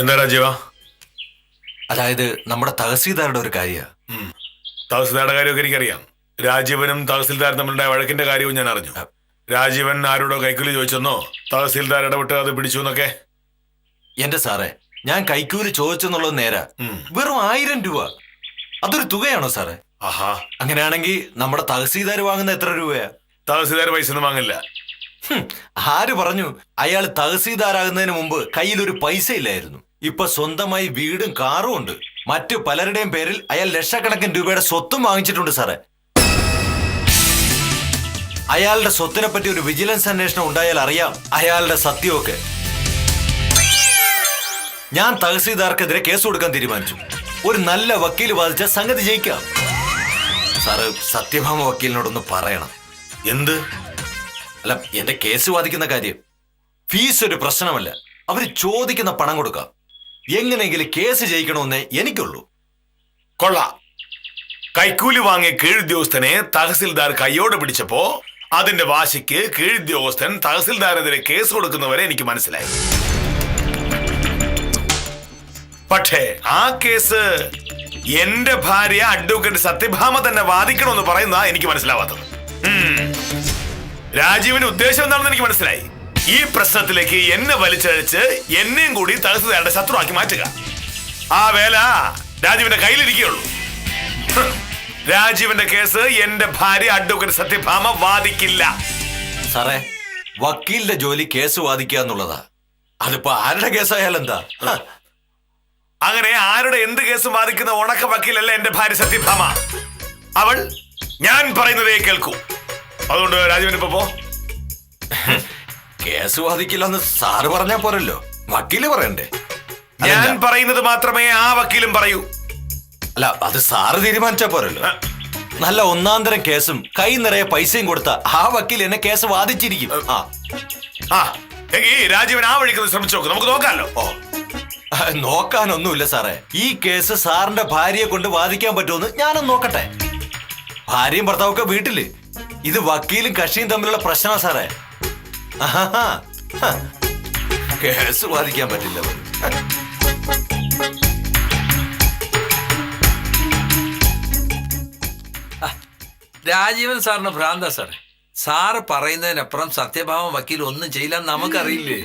എന്താ രാജീവ? അതായത് നമ്മുടെ തഹസീൽദാരുടെ ഒരു കാര്യ. തഹസിൽദാരുടെ കാര്യമൊക്കെ എനിക്കറിയാം. രാജീവനും തഹസിൽദാരും തമ്മിലുണ്ടായ വഴക്കിന്റെ കാര്യവും ഞാൻ അറിഞ്ഞു. രാജീവൻ ആരോടോ കൈക്കൂലി ചോദിച്ചെന്നോ തഹസിൽദാർ ഇടപെട്ട് അത് പിടിച്ചു എന്നൊക്കെ. എന്റെ സാറേ, ഞാൻ കൈക്കൂലി ചോദിച്ചെന്നുള്ളത് നേരാ. വെറും 1000 രൂപ. അതൊരു തുകയാണോ സാറേ? ആഹാ, അങ്ങനെയാണെങ്കിൽ നമ്മുടെ തഹസീൽദാർ വാങ്ങുന്ന എത്ര രൂപയാ? തഹസീൽദാർ പൈസ ഒന്നും വാങ്ങില്ല. ഹും, ആര് പറഞ്ഞു? അയാൾ തഹസീൽദാരാകുന്നതിന് മുമ്പ് കയ്യിലൊരു പൈസ ഇല്ലായിരുന്നു. ഇപ്പൊ സ്വന്തമായി വീടും കാറും ഉണ്ട്. മറ്റു പലരുടെയും പേരിൽ അയാൾ ലക്ഷക്കണക്കിന് രൂപയുടെ സ്വത്തും വാങ്ങിച്ചിട്ടുണ്ട് സാറേ. അയാളുടെ സ്വത്തിനെ പറ്റി ഒരു വിജിലൻസ് അന്വേഷണം ഉണ്ടായാൽ അറിയാം അയാളുടെ സത്യമൊക്കെ. ഞാൻ തഹസീൽദാർക്കെതിരെ കേസ് കൊടുക്കാൻ തീരുമാനിച്ചു. ഒരു നല്ല വക്കീൽ വാദിച്ച സംഗതി ജയിക്കാം. സാറ് സത്യഭാമ വക്കീലിനോടൊന്ന് പറയണം. എന്ത്? അല്ല, എന്റെ കേസ് വാദിക്കുന്ന കാര്യം. ഫീസ് ഒരു പ്രശ്നമല്ല, അവര് ചോദിക്കുന്ന പണം കൊടുക്കാം. എങ്ങനെയെങ്കിലും കേസ് ജയിക്കണമെന്നേ എനിക്കുള്ളൂ. കൊള്ളാം. കൈക്കൂലി വാങ്ങിയ കീഴുദ്യോഗസ്ഥനെ തഹസിൽദാർ കയ്യോടെ പിടിച്ചപ്പോ അതിന്റെ വാശിക്ക് കീഴുദ്യോഗസ്ഥൻ തഹസിൽദാരെതിരെ കേസ് കൊടുക്കുന്നവരെ എനിക്ക് മനസ്സിലായി. പക്ഷേ ആ കേസ് എന്റെ ഭാര്യ അഡ്വക്കേറ്റ് സത്യഭാമ തന്നെ വാദിക്കണമെന്ന് പറയുന്നതാ എനിക്ക് മനസ്സിലാവാത്തത്. രാജീവിന്റെ ഉദ്ദേശം എന്താണെന്ന് എനിക്ക് മനസ്സിലായി. ഈ പ്രശ്നത്തിലേക്ക് എന്നെ വലിച്ചഴിച്ച് എന്നെയും കൂടി തഹസിൽദാരുടെ ശത്രുവാക്കി മാറ്റുക. ആ വേല രാജീവിന്റെ കയ്യിലിരിക്കുകയുള്ളൂ. രാജീവിന്റെ കേസ് എന്റെ ഭാര്യ അഡ്വക്കേറ്റ് സത്യഭാമ വാദിക്കില്ല. സാറേ, വക്കീലിന്റെ ജോലി കേസ് വാദിക്കുക എന്നുള്ളതാ. അതിപ്പോ ആരുടെ കേസായാലും എന്താ? അങ്ങനെ ആരുടെ എന്ത് കേസും വാദിക്കുന്ന ഉണക്ക വക്കീലല്ല എന്റെ ഭാര്യ സത്യഭാമ. അവൾ ഞാൻ പറയുന്നതേ കേൾക്കൂ. അതുകൊണ്ട് രാജീവിന് ഇപ്പൊ പോ. കേസ് വാദിക്കില്ലെന്ന് സാറ് പറഞ്ഞാ പോരല്ലോ, വക്കീല് പറയണ്ടേ? ഞാൻ പറയുന്നത് മാത്രമേ ആ വക്കീലും പറയൂ. അല്ല, അത് സാറ് തീരുമാനിച്ചാ പോരല്ലോ. നല്ല ഒന്നാന്തരം കേസും കൈ നിറയെ പൈസയും കൊടുത്ത ആ വക്കീൽ എന്നെ കേസ് വാദിച്ചിരിക്കും. എങ്കിൽ രാജീവൻ ആ വഴിക്ക് ശ്രമിച്ചു നോക്ക്. നമുക്ക് നോക്കാമല്ലോ. നോക്കാനൊന്നുമില്ല സാറേ. ഈ കേസ് സാറിന്റെ ഭാര്യയെ കൊണ്ട് വാദിക്കാൻ പറ്റുമെന്ന് ഞാനൊന്ന് നോക്കട്ടെ. ഭാര്യയും ഭർത്താവൊക്കെ വീട്ടില്. ഇത് വക്കീലും കക്ഷിയും തമ്മിലുള്ള പ്രശ്നമാ സാറേ. കേസ് വാദിക്കാൻ പറ്റില്ല. രാജീവൻ സാറിന് ഭ്രാന്ത സാറേ. സാറ് പറയുന്നതിനപ്പുറം സത്യഭാമ വക്കീൽ ഒന്നും ചെയ്യില്ലെന്ന് നമുക്കറിയില്ലേ.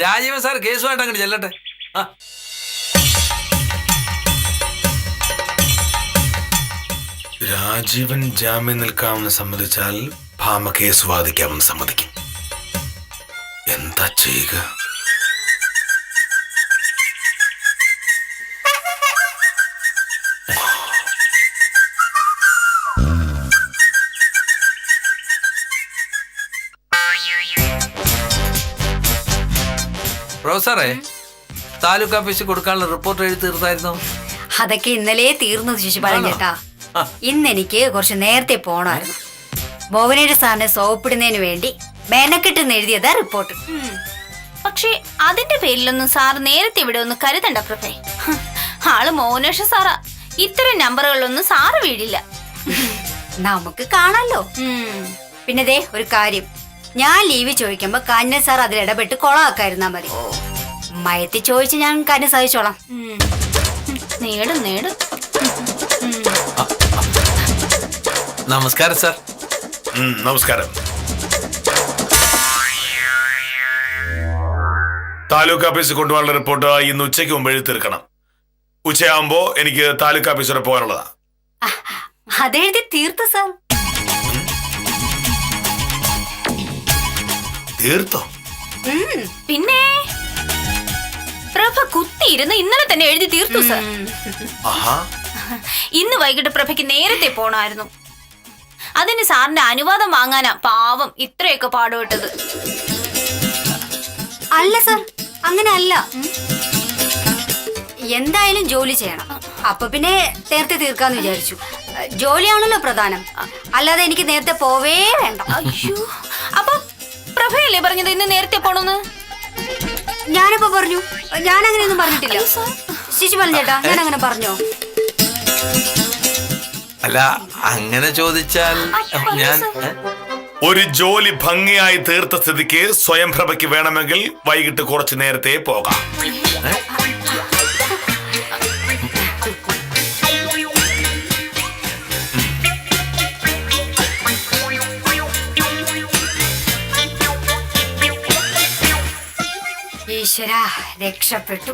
രാജീവൻ സാർ കേസുമായിട്ട് അങ്ങോട്ട് ചെല്ലട്ടെ. രാജീവൻ ജാമ്യം നിൽക്കാമെന്ന് സമ്മതിച്ചാൽ ഭാമ കേസ് വാദിക്കാമെന്ന് സമ്മതിക്കും. എന്താ ചെയ്യുക? പ്രൊഫസറെ, താലൂക്ക് ഓഫീസിൽ കൊടുക്കാനുള്ള റിപ്പോർട്ട് എഴുതി തീർത്തായിരുന്നു? അതൊക്കെ ഇന്നലെ തീർന്നു ശിശുപാലൻ ചേട്ടാ. ഇന്ന് എനിക്ക് കുറച്ച് നേരത്തെ പോണമായിരുന്നു. മോഹനേഷ് സാറിനെ സോപ്പിടുന്നതിന് വേണ്ടി മെനക്കെട്ടെന്ന് എഴുതിയതാ റിപ്പോർട്ട്. പക്ഷേ അതിന്റെ പേരിലൊന്നും സാർ നേരത്തെ ഇവിടെ ഒന്ന് കരുതണ്ട പ്രഭേ. ആള് മോഹനേഷ സാറാ. ഇത്തരം നമ്പറുകളിലൊന്നും സാറ് വീഴില്ല. നമുക്ക് കാണാലോ. പിന്നെ ദേ ഒരു കാര്യം, ഞാൻ ലീവ് ചോദിക്കുമ്പോ കാഞ്ഞ സാർ അതിൽ ഇടപെട്ട് കൊളാക്കായിരുന്നാ മതി. മയത്തി ചോദിച്ച് ഞാൻ കാര്യം സാധിച്ചോളാം. നേടും നേടും. നമസ്കാരം സാർ. നമസ്കാരം. താലൂക്ക് ഓഫീസിൽ കൊണ്ടുപോകാനുള്ള റിപ്പോർട്ട് ഇന്ന് ഉച്ചയ്ക്ക് മുമ്പ് എഴുതി തീർക്കണം. ഉച്ചയാകുമ്പോ എനിക്ക് താലൂക്ക് ഓഫീസ് വരെ പോകാനുള്ളതാ. അതെഴുതി തീർത്തു സാർ. തീർത്തോ? പിന്നെ പ്രഭ കുത്തിയിരുന്ന് ഇന്നലെ തന്നെ എഴുതി തീർത്തു സാർ. ഇന്ന് വൈകിട്ട് പ്രഭയ്ക്ക് നേരത്തെ പോണായിരുന്നു. അതിന് സാറിന്റെ അനുവാദം വാങ്ങാനാ പാവം ഇത്രയൊക്കെ പാടുപെട്ടത്. അല്ല സാർ, അങ്ങനെ അല്ല. എന്തായാലും ജോലി ചെയ്യണം. അപ്പൊ പിന്നെ നേരത്തെ തീർക്കാന്ന് വിചാരിച്ചു. ജോലിയാണല്ലോ പ്രധാനം. അല്ലാതെ എനിക്ക് നേരത്തെ പോവേ വേണ്ട. അയ്യോ, അപ്പൊ പ്രഭയല്ലേ പറഞ്ഞത് ഇന്ന് നേരത്തെ പോണെന്ന്? ഞാനിപ്പോ പറഞ്ഞു? ഞാൻ അങ്ങനെയൊന്നും പറഞ്ഞിട്ടില്ല ശിശുപാലൻ ചേട്ടാ. ഞാൻ അങ്ങനെ പറഞ്ഞോ? അല്ല, അങ്ങനെ ചോദിച്ചാൽ ഞാൻ ഒരു ജോലി ഭംഗിയായി തീർത്ത സ്ഥിതിക്ക് സ്വയംപ്രഭയ്ക്ക് വേണമെങ്കിൽ വൈകിട്ട് കുറച്ച് നേരത്തെ പോകാം. ഈശ്വരാ, രക്ഷപ്പെട്ടു.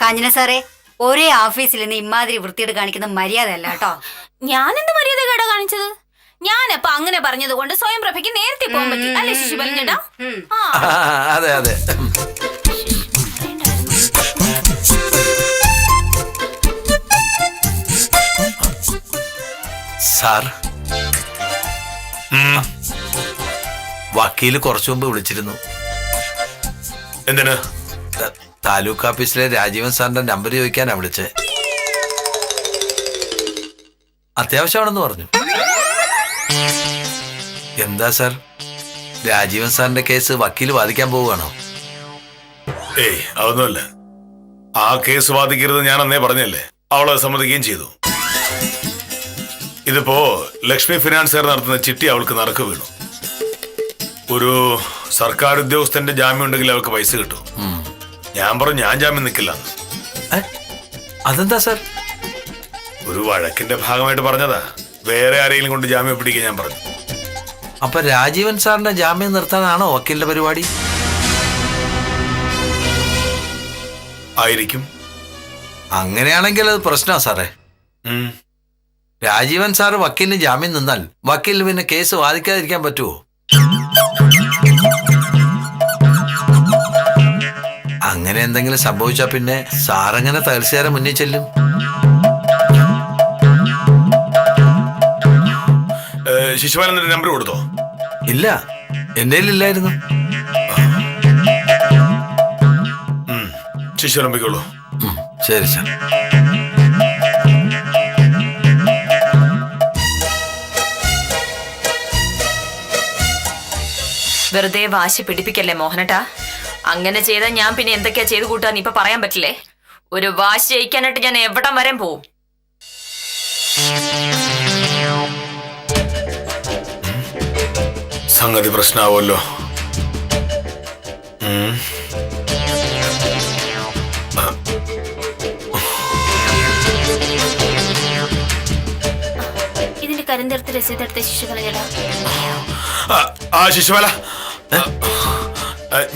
കാഞ്ഞന സാറേ, ഒരേ ഓഫീസിൽ നിന്ന് ഇമാതിരി വൃത്തിയോട് കാണിക്കുന്ന മര്യാദ അല്ല കേട്ടോ. ഞാൻ എന്ത് മര്യാദ കേടാ കാണിച്ചത്? ഞാനപ്പൊ അങ്ങനെ പറഞ്ഞത് കൊണ്ട് സ്വയം പ്രഭയ്ക്ക് നേരത്തെ പോകാൻ പറ്റി അല്ലേ ശിശുപാലൻ ചേട്ടാ? അതെ അതെ. സാർ, വക്കീല് കുറച്ചു മുമ്പ് വിളിച്ചിരുന്നു. എന്തിന്? താലൂക്ക് ഓഫീസിലെ രാജീവൻ സാറിന്റെ നമ്പർ ചോദിക്കാനാ വിളിച്ചേ. അത്യാവശ്യമാണെന്ന് പറഞ്ഞു. എന്താ സാർ, രാജീവൻ സാറിന്റെ കേസ് വക്കീല് വാദിക്കാൻ പോവുകയാണോ? ഏയ് അതൊന്നുമല്ല. ആ കേസ് വാദിക്കരുത് ഞാൻ അന്നേ പറഞ്ഞല്ലേ. അവളെ സമ്മതിക്കുകയും ചെയ്തു. ഇതിപ്പോ ലക്ഷ്മി ഫിനാൻസുകാർ നടത്തുന്ന ചിട്ടി അവൾക്ക് നറുക്ക് വീണു. ഒരു സർക്കാർ ഉദ്യോഗസ്ഥന്റെ ജാമ്യം ഉണ്ടെങ്കിൽ അവൾക്ക് പൈസ കിട്ടും. ഞാൻ പറഞ്ഞു ഞാൻ ജാമ്യം നിൽക്കില്ല. അതെന്താ സാർ? ഒരു വഴക്കിന്റെ ഭാഗമായിട്ട് പറഞ്ഞതാ. വേറെ ആരെങ്കിലും കൊണ്ട് ജാമ്യം പിടിക്കാൻ ഞാൻ പറഞ്ഞു. അപ്പൊ രാജീവൻ സാറിന്റെ ജാമ്യം നിർത്താനാണോ വക്കീലിന്റെ പരിപാടി? ആയിരിക്കും. അങ്ങനെയാണെങ്കിൽ അത് പ്രശ്നമാ സാറേ. രാജീവൻ സാറ് വക്കീലിന് ജാമ്യം നിന്നാൽ വക്കീലിന് പിന്നെ കേസ് വാദിക്കാതിരിക്കാൻ പറ്റുമോ? അങ്ങനെ എന്തെങ്കിലും സംഭവിച്ചാ പിന്നെ സാറെങ്ങനെ തഹസിൽദാരെ മുന്നിൽ ചെല്ലും? ശിശുപാലന്റെ നമ്പർ കൊടുത്തോ? ഇല്ല, എന്റെ ഇല്ലായിരുന്നു. ശിശു നമ്പിക്കോളൂ. ശരി സാർ. വെറുതെ വാശി പിടിപ്പിക്കല്ലേ മോഹനട്ടാ. അങ്ങനെ ചെയ്താൽ ഞാൻ പിന്നെ എന്തൊക്കെയാ ചെയ്തു കൂട്ടാന്ന് ഇപ്പൊ പറയാൻ പറ്റില്ലേ. ഒരു വാശി ജയിക്കാനായിട്ട് ഞാൻ എവിടം വരെ പോവും. സംഗതി പ്രശ്നമാവുമല്ലോ. ഇതിന്റെ കരിന്തെടുത്ത് രസീത് എടുത്ത ശിശുപാലൻ ചേട്ടാ. ശിശുപാല,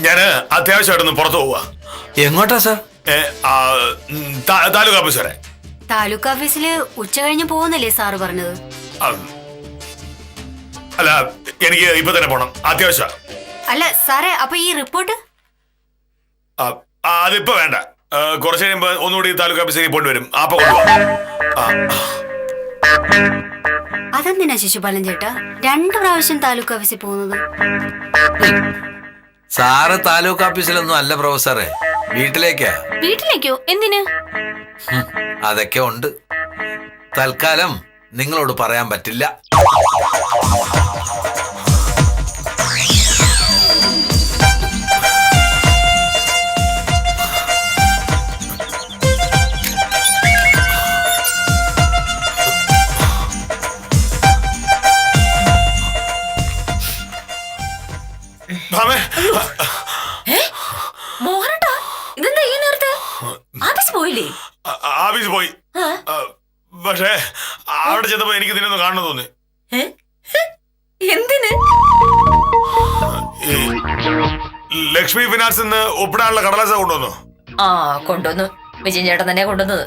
ഞാന് അത്യാവശ്യമായിട്ടൊന്ന് പുറത്തു പോവാ. എങ്ങോട്ടാ സാർ? താലൂക്ക് ഓഫീസ് വരെ. താലൂക്ക് ഓഫീസില് ഉച്ച കഴിഞ്ഞ് പോകുന്നല്ലേ സാറ് പറഞ്ഞത്? അല്ല, എനിക്ക് ഇപ്പൊ തന്നെ പോണം, അത്യാവശ്യം. അല്ല സാറേ, അപ്പൊ ഈ റിപ്പോർട്ട്? അതിപ്പോ വേണ്ട. കുറച്ച് കഴിയുമ്പോ ഒന്നുകൂടി താലൂക്ക് ഓഫീസിലേക്ക് പോയിട്ട് വരും. അപ്പൊ കൊണ്ടുപോവാം. അതെന്തിനാ ശിശുപാലൻ ചേട്ടാ 2 പ്രാവശ്യം താലൂക്ക് ഓഫീസിൽ പോകുന്നത്? സാറ് താലൂക്ക് ഓഫീസിലൊന്നും അല്ല പ്രൊഫസറെ, വീട്ടിലേക്കാ. വീട്ടിലേക്കോ? എന്തിന്? അതൊക്കെ ഉണ്ട്. തൽക്കാലം നിങ്ങളോട് പറയാൻ പറ്റില്ല. മോഹനട്ടാ, ഇതെന്താ ഈ നേരത്തെ? ആഫീസ് പോയില്ലേ? ആഫീസ് പോയി. പക്ഷേ അവിടെ ചെന്നപ്പോ എനിക്ക് ഇതിനൊന്ന് കാണണം തോന്നി. എന്തിന്? ലക്ഷ്മി ഫിനാൻസ് നിന്ന് ഒപ്പിടാനുള്ള കടലാസ കൊണ്ടുവന്നു. കൊണ്ടുവന്നു. വിജയൻ ചേട്ടൻ തന്നെ കൊണ്ടുവന്നത്.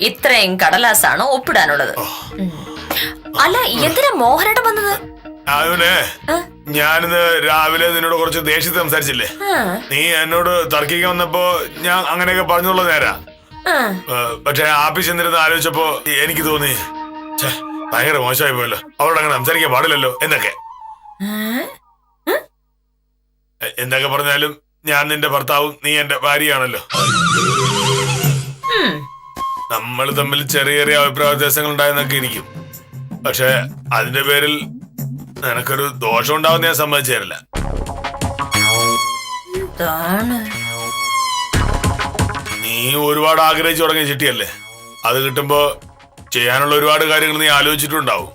ഇത്രയും കടലാസാണ് ഒപ്പിടാനുള്ളത്. അല്ല, എന്തിനാ മോഹനേട്ടൻ വന്നത്? അവനെ ഞാനിന്ന് രാവിലെ നിന്നോട് കുറച്ച് ദേഷ്യത്തിൽ സംസാരിച്ചില്ലേ? നീ എന്നോട് തർക്കിക്കാൻ വന്നപ്പോ ഞാൻ അങ്ങനെയൊക്കെ പറഞ്ഞുള്ള നേരാ. പക്ഷെ ആഫീസ് എന്നിരുന്ന് ആലോചിച്ചപ്പോ എനിക്ക് തോന്നി ഭയങ്കര മോശമായി പോയല്ലോ, അവരോട് അങ്ങനെ സംസാരിക്കാൻ പാടില്ലല്ലോ എന്നൊക്കെ. എന്തൊക്കെ പറഞ്ഞാലും ഞാൻ നിന്റെ ഭർത്താവും നീ എന്റെ ഭാര്യയാണല്ലോ. നമ്മൾ തമ്മിൽ ചെറിയ ചെറിയ അഭിപ്രായ വ്യത്യാസങ്ങൾ ഉണ്ടായെന്നൊക്കെ ഇരിക്കും. പക്ഷെ അതിന്റെ പേരിൽ നിനക്കൊരു ദോഷം ഉണ്ടാവുന്ന ഞാൻ സമ്മതിച്ചു തരില്ല. നീ ഒരുപാട് ആഗ്രഹിച്ചു തുടങ്ങിയ ചിട്ടിയല്ലേ, അത് കിട്ടുമ്പോ ചെയ്യാനുള്ള ഒരുപാട് കാര്യങ്ങൾ നീ ആലോചിച്ചിട്ടുണ്ടാവും.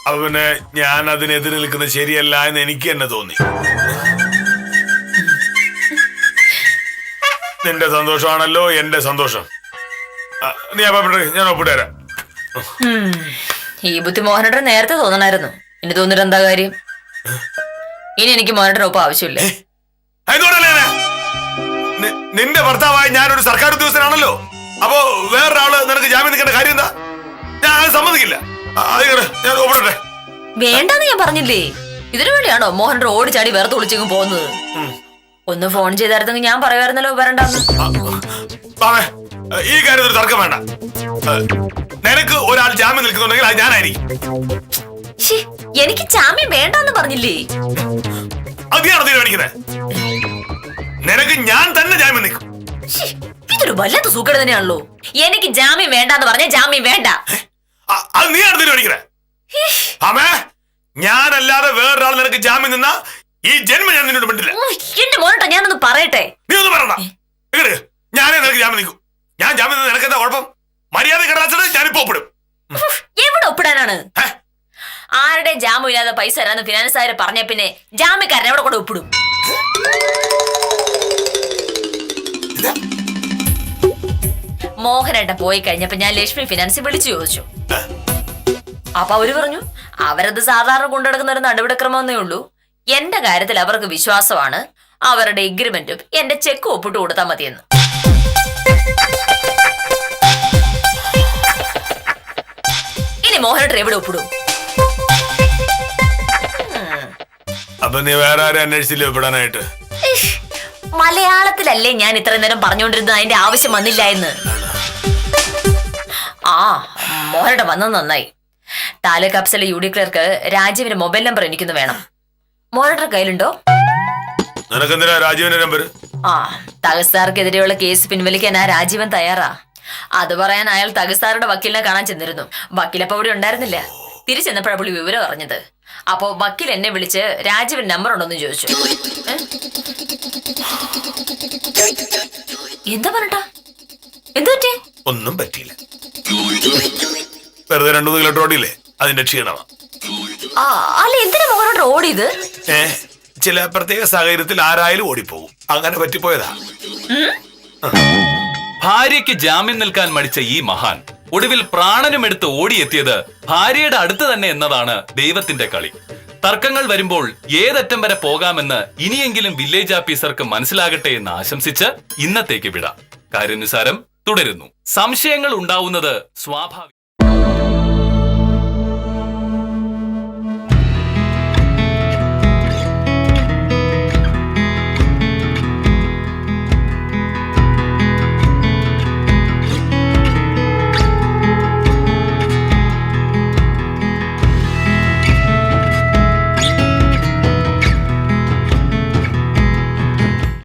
അപ്പൊ പിന്നെ ഞാൻ അതിനെതിരെ നിൽക്കുന്നത് ശരിയല്ല എന്ന് എനിക്ക് തന്നെ തോന്നി. നിന്റെ സന്തോഷമാണല്ലോ എന്റെ സന്തോഷം. നീ അപ്പൊ ഞാൻ ഒപ്പിട്ട് തരാം. ഈ ബുദ്ധി മോഹനേട്ടൻ നേരത്തെ തോന്നണായിരുന്നു. ഇനി തോന്നിട്ട് എന്താ കാര്യം? ഇനി എനിക്ക് മോഹനേട്ടൻ ഒപ്പം ആവശ്യമില്ല. നിന്റെ ഭർത്താവായ ഞാനൊരു സർക്കാർ ഉദ്യോഗസ്ഥനാണല്ലോ. അപ്പോ വേറൊരാള് നിനക്ക് ജാമ്യം നിൽക്കേണ്ട കാര്യം എന്താ? ഞാൻ അത് സമ്മതിക്കില്ല. ആയിക്കോട്ടെ, ഞാൻ ഒപ്പിടട്ടെ. വേണ്ടെന്ന് ഞാൻ പറഞ്ഞില്ലേ. ഇതിനു വേണ്ടിയാണോ മോഹൻ റോഡ് ചാടി വേറെ ഒളിച്ചെങ്കിലും പോകുന്നത്? ഒന്ന് ഫോൺ ചെയ്തായിരുന്നെങ്കിൽ ഞാൻ പറയുമായിരുന്നല്ലോ വരണ്ടെന്ന്. മാമേ, ഈ കാര്യത്തിൽ തർക്കം വേണ്ട. നിനക്ക് ഒരാൾ ജാമ്യം നിൽക്കുന്നുണ്ടെങ്കിൽ അത് ഞാനായിരിക്കും. ശ്ശേ, എനിക്ക് ജാമ്യം വേണ്ടെന്ന് പറഞ്ഞില്ലേ. അതിനാണ് തീരുമാനിക്കുന്നത്. നിനക്ക് ഞാൻ തന്നെ ജാമ്യം നിൽക്കും. ശ്ശേ, ഇതൊരു വല്ലാത്ത സൂക്കേട് തന്നെയാണല്ലോ. എനിക്ക് ജാമ്യം വേണ്ടെന്ന് പറഞ്ഞ ജാമ്യം വേണ്ട. അത് നീയാണ് തീരുമാനിക്കുന്നത്. ആമേ, ഞാനല്ലാതെ വേറൊരാൾ നിനക്ക് ജാമ്യം നിന്നാ ഈ ജന്മം ഞാൻ നിന്നോട് മിണ്ടില്ല. എന്റെ മോനട്ടോ, ഞാനൊന്ന് പറയട്ടെ. നീ ഒന്നും പറയണ്ട. ഇങ്ങട്, ഞാനേ നിനക്ക് ജാമ്യം നിൽക്കും. ഞാൻ ജാമ്യം നിന്ന് നിനക്ക് എന്താ കുഴപ്പം? മര്യാദ കിടന്നത് ഞാനിപ്പോ ഒപ്പിടും. എവിടെ ഒപ്പിടാനാണ്? ആരുടെ ജാമ്യം ഇല്ലാതെ പൈസ തരാന്ന് ഫിനാൻസ് ആര് പറഞ്ഞ പിന്നെ ജാമ്യക്കാരൻ എവിടെ കൊണ്ട് ഒപ്പിടും? മോഹനേട്ട പോയി കഴിഞ്ഞപ്പോ ഞാൻ ലക്ഷ്മി ഫിനാൻസിൽ വിളിച്ചു ചോദിച്ചു. അപ്പൊ അവര് പറഞ്ഞു അവരത് സാധാരണ കൊണ്ടുനടക്കുന്ന ഒരു നടപടിക്രമമൊന്നേ ഉള്ളൂ. എന്റെ കാര്യത്തിൽ അവർക്ക് വിശ്വാസമാണ്. അവരുടെ എഗ്രിമെന്റും എന്റെ ചെക്ക് ഒപ്പിട്ട് കൊടുത്താൽ മതിയെന്ന്. ഇനി മോഹനേട്ടൻ എവിടെ ഒപ്പിടും? അപ്പൊ നീ വേറെ ആരും അന്വേഷിച്ചില്ലേ ഒപ്പിടാനായിട്ട്? മലയാളത്തിലല്ലേ ഞാൻ ഇത്രയും നേരം പറഞ്ഞുകൊണ്ടിരുന്നത് അതിന്റെ ആവശ്യം വന്നില്ല എന്ന്. ആ, മോഹനേട്ടൻ വന്നത് നന്നായി. Taluk അഫ്സലെ U D. Clerk രാജീവിന്റെ mobile number എനിക്കൊന്ന് വേണം. മോഹനേട്ടന്റെ കയ്യിലുണ്ടോ? നിനക്കെന്തിനാ രാജീവിന്റെ നമ്പർ? ആ, തകസാർക്കെതിരെയുള്ള കേസ് പിൻവലിക്കാൻ ആ രാജീവൻ തയ്യാറാ. അത് പറയാൻ അയാൾ തകസാറുടെ വക്കീലിനെ കാണാൻ ചെന്നിരുന്നു. വക്കീലപ്പോ അവിടെ ഉണ്ടായിരുന്നില്ല. തിരിച്ചെന്നപ്പോഴാണ് പുള്ളി വിവരം അറിഞ്ഞത്. അപ്പോ വക്കീൽ എന്നെ വിളിച്ച് രാജീവൻ നമ്പർ ഉണ്ടോന്ന് ചോദിച്ചു. എന്താ പറഞ്ഞാ? എന്തു പറ്റി? ഒന്നും പറ്റിയില്ല. വെറുതെ 2-3 കിലോമീറ്റർ ഓടിയില്ലേ, അതിന്റെ ക്ഷീണമാ. അല്ല, എന്തിനാ മോഹനോട് ഓടിയത്? ചില പ്രത്യേക സാഹചര്യത്തിൽ ആരായാലും ഓടിപ്പോകും. അങ്ങനെ പറ്റിപ്പോയതാ. ഭാര്യയ്ക്ക് ജാമ്യം നിൽക്കാൻ മടിച്ച ഈ മഹാൻ ഒടുവിൽ പ്രാണനുമെടുത്ത് ഓടിയെത്തിയത് ഭാര്യയുടെ അടുത്ത് തന്നെ എന്നതാണ് ദൈവത്തിന്റെ കളി. തർക്കങ്ങൾ വരുമ്പോൾ ഏതറ്റം വരെ പോകാമെന്ന് ഇനിയെങ്കിലും വില്ലേജ് ഓഫീസർക്ക് മനസ്സിലാകട്ടെ എന്ന് ആശംസിച്ച് ഇന്നത്തേക്ക് വിടാം. കാര്യാനുസാരം തുടരുന്നു. സംശയങ്ങൾ ഉണ്ടാവുന്നത് സ്വാഭാവികം.